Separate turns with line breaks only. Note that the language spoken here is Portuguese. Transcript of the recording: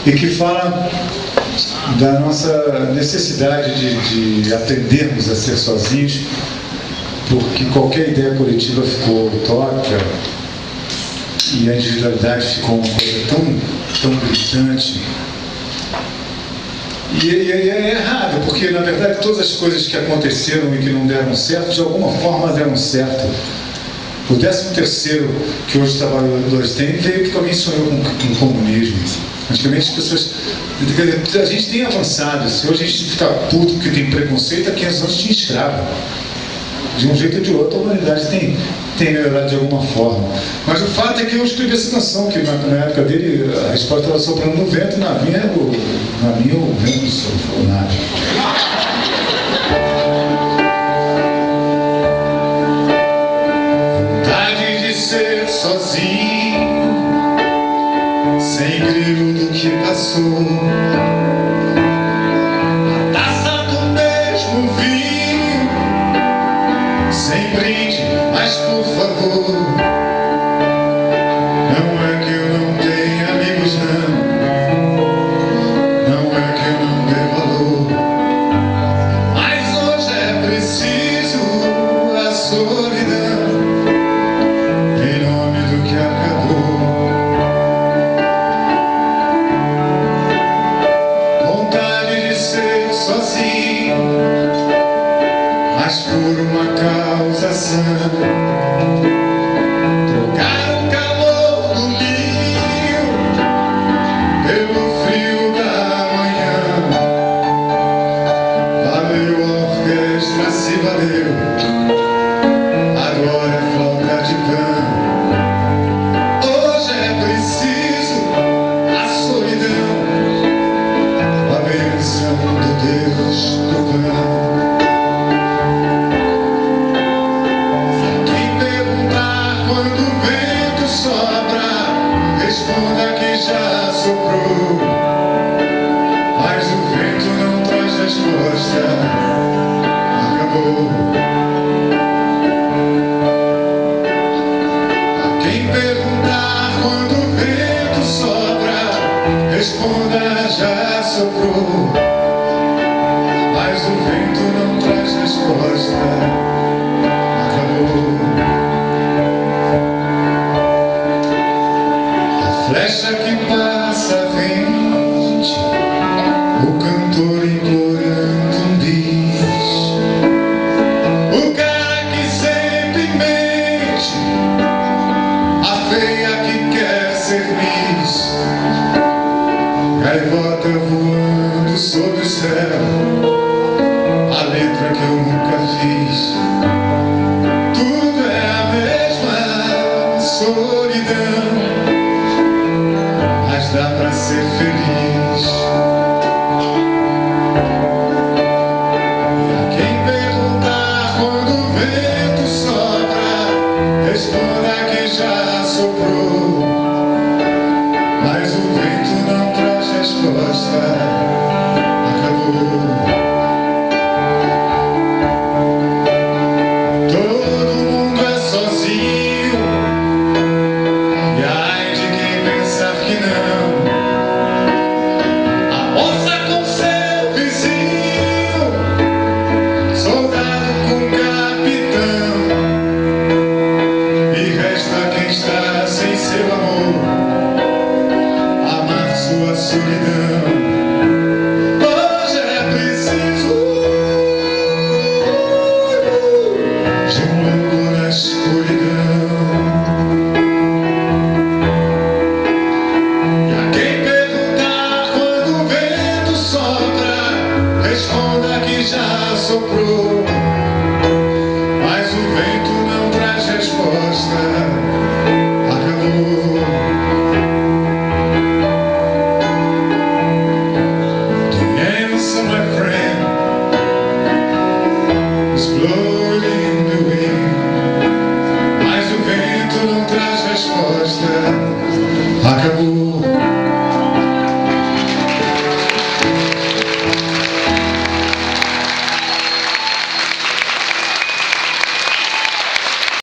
e que fala da nossa necessidade de aprendermos a ser sozinhos, porque qualquer ideia coletiva ficou utópica e a individualidade ficou uma coisa tão gritante. E é errado, porque na verdade todas as coisas que aconteceram e que não deram certo, de alguma forma deram certo. O 13º que hoje os trabalhadores têm veio porque alguém sonhou com o comunismo. Antigamente as pessoas... A gente tem avançado. Se hoje a gente fica puto porque tem preconceito, há 500 anos tinha escravo. De um jeito ou de outro a humanidade tem melhorado de alguma forma. Mas o fato é que eu escrevi essa canção, que na época dele a resposta estava soprando no vento, na minha o vento não soprou nada. Vontade de ser sozinho, sem grilo do que passou. A taça do mesmo vinho, sem brinde, mas por favor. Não é que eu não tenha amigos, não é que eu não dê valor, mas hoje é preciso a solidão, em nome do que acabou. Vontade de ser sozinho, mas por uma causa sã. Trocar o calor do ninho pelo frio da manhã. Valeu a orquestra, se valeu, agora é falta de pan. Hoje é preciso a solidão, a bênção do Deus do pan. Responda que já soprou, mas o vento não traz resposta. Acabou. A quem perguntar quando o vento sopra, responda já soprou, mas o vento não traz resposta. Acabou. Flecha que passa rente, o cantor implorando um bis, o cara que sempre mente, a feia que quer ser miss, gaivota voando sob o céu, a letra que eu nunca fiz. Tudo é a mesma solidão, mas dá pra ser feliz. E a quem perguntar quando o vento sopra, responda que já soprou, mas o vento não traz resposta. Acabou. Todo mundo é sozinho, e ai de quem pensar que não. A moça com seu vizinho, soldado com capitão, e resta quem está sem seu amor, amar sua solidão. Hoje é preciso de um louco na escuridão. Responda que já soprou, mas o vento não traz resposta. Acabou. The answer, my friend, is blowing in the wind, mas o vento não traz resposta. Acabou.